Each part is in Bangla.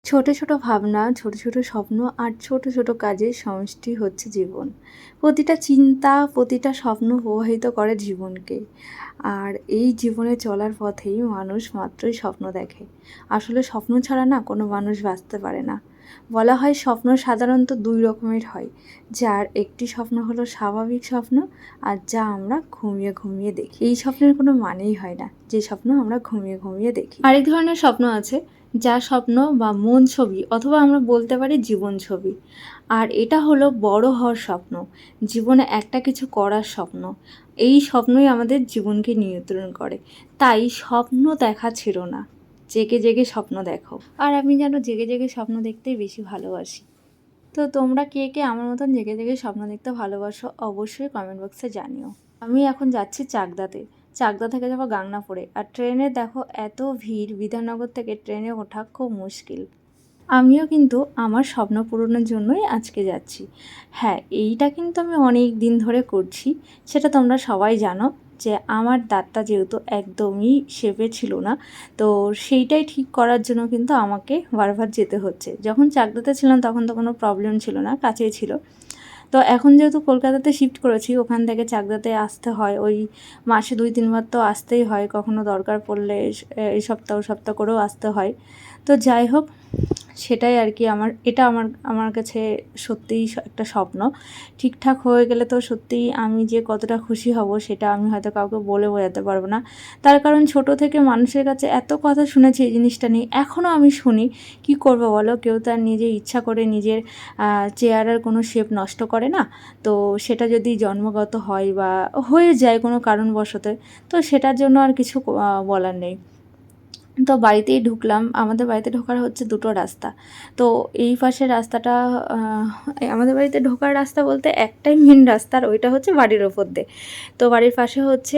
ছোট ছোট ভাবনা, ছোট ছোট স্বপ্ন আর ছোট ছোট কাজের সমষ্টি হচ্ছে জীবন। প্রতিটা চিন্তা, প্রতিটা স্বপ্ন প্রবাহিত করে জীবনকে। আর এই জীবনে চলার পথেই মানুষ মাত্রই স্বপ্ন দেখে। আসলে স্বপ্ন ছাড়া না কোনো মানুষ বাঁচতে পারে না। বলা হয় স্বপ্ন সাধারণত দুই রকমের হয়, যার একটি স্বপ্ন হলো স্বাভাবিক স্বপ্ন, আর যা আমরা ঘুমিয়ে ঘুমিয়ে দেখি। এই স্বপ্নের কোনো মানেই হয় না যে স্বপ্ন আমরা ঘুমিয়ে ঘুমিয়ে দেখি। আরেক ধরনের স্বপ্ন আছে, যা স্বপ্ন বা মন ছবি অথবা আমরা বলতে পারি জীবন ছবি। আর এটা হলো বড় হওয়ার স্বপ্ন, জীবনে একটা কিছু করার স্বপ্ন। এই স্বপ্নই আমাদের জীবনকে নিয়ন্ত্রণ করে। তাই স্বপ্ন দেখা ছিল না, জেগে জেগে স্বপ্ন দেখো। আর আমি যেন জেগে জেগে স্বপ্ন দেখতেই বেশি ভালোবাসি। তো তোমরা কে কে আমার মতন জেগে জেগে স্বপ্ন দেখতে ভালোবাসো অবশ্যই কমেন্ট বক্সে জানিও। আমি এখন যাচ্ছি চাকদাতে। চাকদা থেকে যাবো গাংনাপুরে। আর ট্রেনে দেখো এত ভিড়, বিধাননগর থেকে ট্রেনে ওঠা খুব মুশকিল। আমিও কিন্তু আমার স্বপ্ন পূরণের জন্যই আজকে যাচ্ছি। হ্যাঁ, এইটা কিন্তু আমি অনেক দিন ধরে করছি। সেটা তোমরা সবাই জানো যে আমার দাঁতটা যেহেতু একদমই শেপে ছিল না, তো সেইটাই ঠিক করার জন্য কিন্তু আমাকে বারবার যেতে হচ্ছে। যখন চাকদাতে ছিলাম তখন তো কোনো প্রবলেম ছিল না, কাছেই ছিল। তো এখন যেহেতু কলকাতাতে শিফট করেছি, ওখান থেকে চাকদাতে আসতে হয়। ওই মাসে 2-3 বার তো আসতেই হয়, কখনো দরকার পড়লে এই সপ্তাহ সপ্তাহ করেও আসতে হয়। তো যাই হোক, সেটাই আর কি আমার কাছে সত্যিই একটা স্বপ্ন। ঠিকঠাক হয়ে গেলে তো সত্যিই আমি যে কতটা খুশি হব সেটা আমি হয়তো কাউকে বলে বোঝাতে পারবো না। তার কারণ ছোট থেকে মানুষের কাছে এত কথা শুনেছি এই জিনিসটা নিয়ে, এখনও আমি শুনি। কি করবো বলো, কেউ তার নিজে ইচ্ছা করে নিজের চেহারার কোনো শেপ নষ্ট করে না। তো সেটা যদি জন্মগত হয় বা হয়ে যায় কোনো কারণবশত, তো সেটার জন্য আর কিছু বলার নেই। তো বাড়িতেই ঢুকলাম। আমাদের বাড়িতে ঢোকার হচ্ছে দুটো রাস্তা। তো এই পাশের রাস্তাটা, আমাদের বাড়িতে ঢোকার রাস্তা বলতে একটাই মেন রাস্তা, আর ওইটা হচ্ছে বাড়ির ওপর দিয়ে। তো বাড়ির পাশে হচ্ছে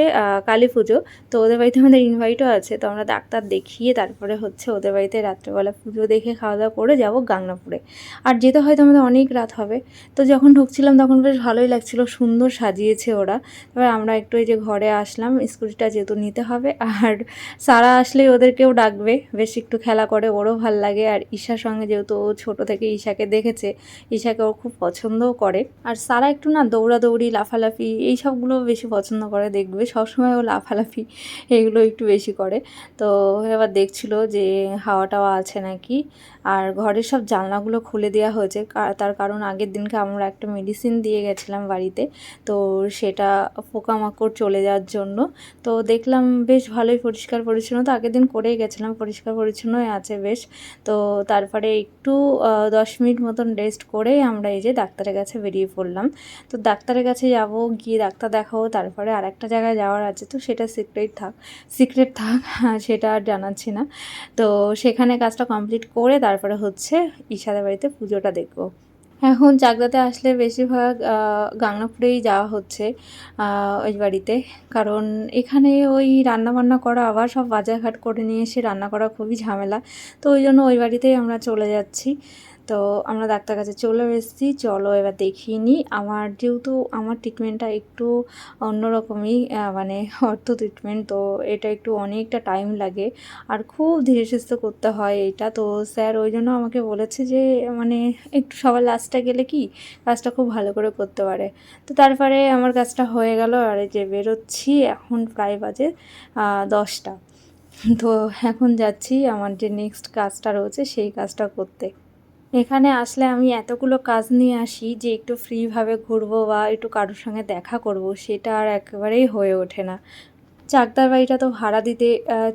কালী পুজো। তো ওদের বাড়িতে আমাদের ইনভাইটও আছে। তো আমরা ডাক্তার দেখিয়ে তারপরে হচ্ছে ওদের বাড়িতে রাত্রেবেলা পুজো দেখে খাওয়া দাওয়া করে যাব গাংনাপুরে। আর যেতে হয়তো আমাদের অনেক রাত হবে। তো যখন ঢুকছিলাম তখন বেশ ভালোই লাগছিল, সুন্দর সাজিয়েছে ওরা। এবার আমরা একটু এই যে ঘরে আসলাম, স্কুটিটা যেহেতু নিতে হবে। আর সারা আসলেই ওদেরকেও ডাকবে, বেশ একটু খেলা করে, ওরও ভাল লাগে। আর ঈশার সঙ্গে যেহেতু ও ছোটো থেকে ঈশাকে দেখেছে, ঈশাকে ও খুব পছন্দও করে। আর সারা একটু না দৌড়াদৌড়ি, লাফালাফি এই সবগুলো বেশি পছন্দ করে, দেখবে সবসময় ও লাফালাফি এগুলো একটু বেশি করে। তো এবার দেখছিল যে হাওয়া টাওয়া আছে নাকি। আর ঘরের সব জানলাগুলো খুলে দেওয়া হয়েছে, তার কারণ আগের দিনকে আমরা একটা মেডিসিন দিয়ে গেছিলাম বাড়িতে, তো সেটা পোকামাকড় চলে যাওয়ার জন্য। তো দেখলাম বেশ ভালোই পরিষ্কার পরিচ্ছন্ন, তো আগের দিন করেই গেছিলাম, পরিষ্কার পরিচ্ছন্নই আছে বেশ। তো তারপরে একটু 10 মিনিট মতন রেস্ট করে আমরা এই যে ডাক্তারের কাছে বেরিয়ে পড়লাম। তো ডাক্তারের কাছে যাব, গিয়ে ডাক্তার দেখাবো, তারপরে আর একটা জায়গায় যাওয়ার আছে, তো সেটা সিক্রেট থাক সেটা আর জানাচ্ছি না। তো সেখানে কাজটা কমপ্লিট করে তারপরে হচ্ছে ঈশাদের বাড়িতে পুজোটা দেখবো। এখন চাকদাতে আসলে বেশিরভাগ গাংনাপুরেই যাওয়া হচ্ছে ওই বাড়িতে। কারণ এখানে ওই রান্নাবান্না করা, আবার সব বাজারঘাট করে নিয়ে এসে রান্না করা খুবই ঝামেলা। তো ওই জন্য ওই বাড়িতেই আমরা চলে যাচ্ছি। তো আমরা ডাক্তার কাছে চলেও এসেছি, চলো এবার দেখিয়ে নিই। আমার যেহেতু আমার ট্রিটমেন্টটা একটু অন্যরকমই, মানে অর্থ ট্রিটমেন্ট, তো এটা একটু অনেকটা টাইম লাগে আর খুব ধীরে সুস্থে করতে হয় এইটা। তো স্যার ওই জন্য আমাকে বলেছে যে মানে একটু সবার লাস্টে গেলে কি কাজটা খুব ভালো করে করতে পারে। তো তারপরে আমার কাজটা হয়ে গেল, আর এই যে বেরোচ্ছি, এখন প্রায় বাজে 10টা। তো এখন যাচ্ছি আমার যে নেক্সট কাজটা রয়েছে সেই কাজটা করতে। এখানে আসলে আমি এতগুলো কাজ নিয়ে আসি যে একটু ফ্রিভাবে ঘুরবো বা একটু কারোর সঙ্গে দেখা করব, সেটা আর একেবারেই হয়ে ওঠে না। চাকদার বাড়িটা তো ভাড়া দিতে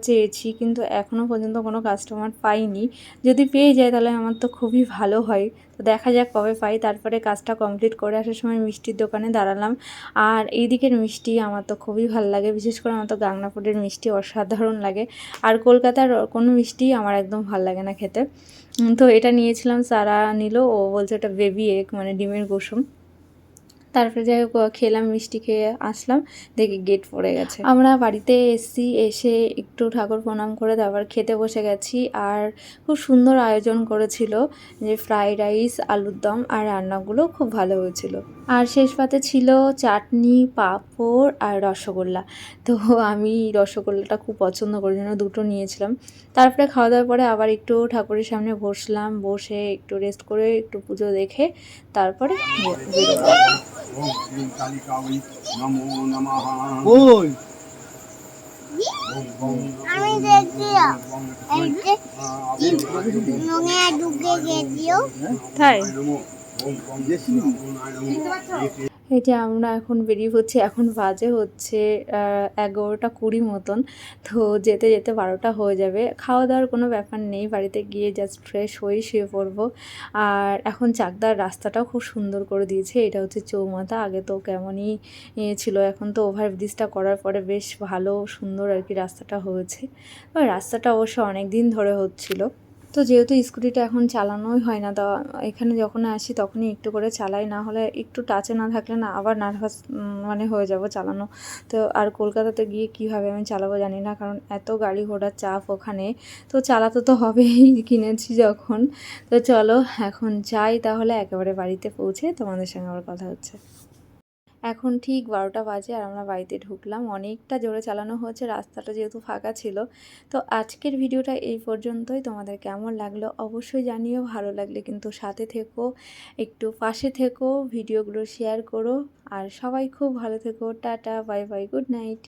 চেয়েছি, কিন্তু এখনও পর্যন্ত কোনো কাস্টমার পাইনি। যদি পেয়ে যায় তাহলে আমার তো খুবই ভালো হয়। তো দেখা যাক কবে পাই। তারপরে কাজটা কমপ্লিট করে আসার সময় মিষ্টির দোকানে দাঁড়ালাম। আর এই দিকের মিষ্টি আমার তো খুবই ভালো লাগে, বিশেষ করে আমার তো গাংনাপুরের মিষ্টি অসাধারণ লাগে। আর কলকাতার কোনো মিষ্টি আমার একদম ভালো লাগে না খেতে। তো এটা নিয়েছিলাম, সারা নিল, ও বলছে এটা বেবি এগ মানে ডিমের কুসুম। তারপরে যাই হোক খেলাম, মিষ্টি খেয়ে আসলাম, দেখি গেট পড়ে গেছে। আমরা বাড়িতে এসছি, এসে একটু ঠাকুর প্রণাম করে তারপর খেতে বসে গেছি। আর খুব সুন্দর আয়োজন করেছিল, যে ফ্রাইড রাইস, আলুর দম আর রান্নাগুলো খুব ভালো হয়েছিল। আর শেষ পাতে ছিল চাটনি, পাঁপড় আর রসগোল্লা। তো আমি রসগোল্লাটা খুব পছন্দ করি, জন্য দুটো নিয়েছিলাম। তারপরে খাওয়া দাওয়ার পরে আবার একটু ঠাকুরের সামনে বসলাম, বসে একটু রেস্ট করে একটু পুজো দেখে তারপরে বেরোবো। আমি দেখি তাই এই যে আমরা এখন বেরিয়ে পড়ছি, এখন বাজে হচ্ছে 11:20 মতন। তো যেতে যেতে 12টা হয়ে যাবে। খাওয়া দাওয়ার কোনো ব্যাপার নেই, বাড়িতে গিয়ে জাস্ট ফ্রেশ হয়ে শুয়ে পড়বো। আর এখন চাকদার রাস্তাটাও খুব সুন্দর করে দিয়েছে, এটা হচ্ছে চৌমাথা। আগে তো কেমনই ছিল, এখন তো ওভারব্রিজটা করার পরে বেশ ভালো সুন্দর আর কি রাস্তাটা হয়েছে। রাস্তাটা অবশ্য অনেক দিন ধরে হচ্ছিল। তো যেহেতু স্কুটিটা এখন চালানোই হয় না, তো এখানে যখন আসি তখনই একটু করে চালাই, না হলে একটু টাচে না থাকলে না আবার নার্ভাস মানে হয়ে যাব চালানো। তো আর কলকাতাতে গিয়ে কীভাবে আমি চালাবো জানি না, কারণ এত গাড়ি ঘোড়ার চাপ ওখানে, তো চালাতে তো হবেই কিনেছি যখন। তো চলো এখন যাই তাহলে, একেবারে বাড়িতে পৌঁছে তোমাদের সঙ্গে আবার কথা হচ্ছে। এখন ঠিক 12টা বাজে আর আমরা বাড়িতে ঢুকলাম। অনেকটা জোরে চালানো হয়েছে, রাস্তাটা যেহেতু ফাঁকা ছিল। তো আজকের ভিডিওটা এই পর্যন্তই। তোমাদের কেমন লাগলো অবশ্যই জানিও, ভালো লাগলে কিন্তু সাথে থেকো, একটু পাশে থেকো, ভিডিওগুলো শেয়ার করো। আর সবাই খুব ভালো থেকো। Tata, bye bye, good night.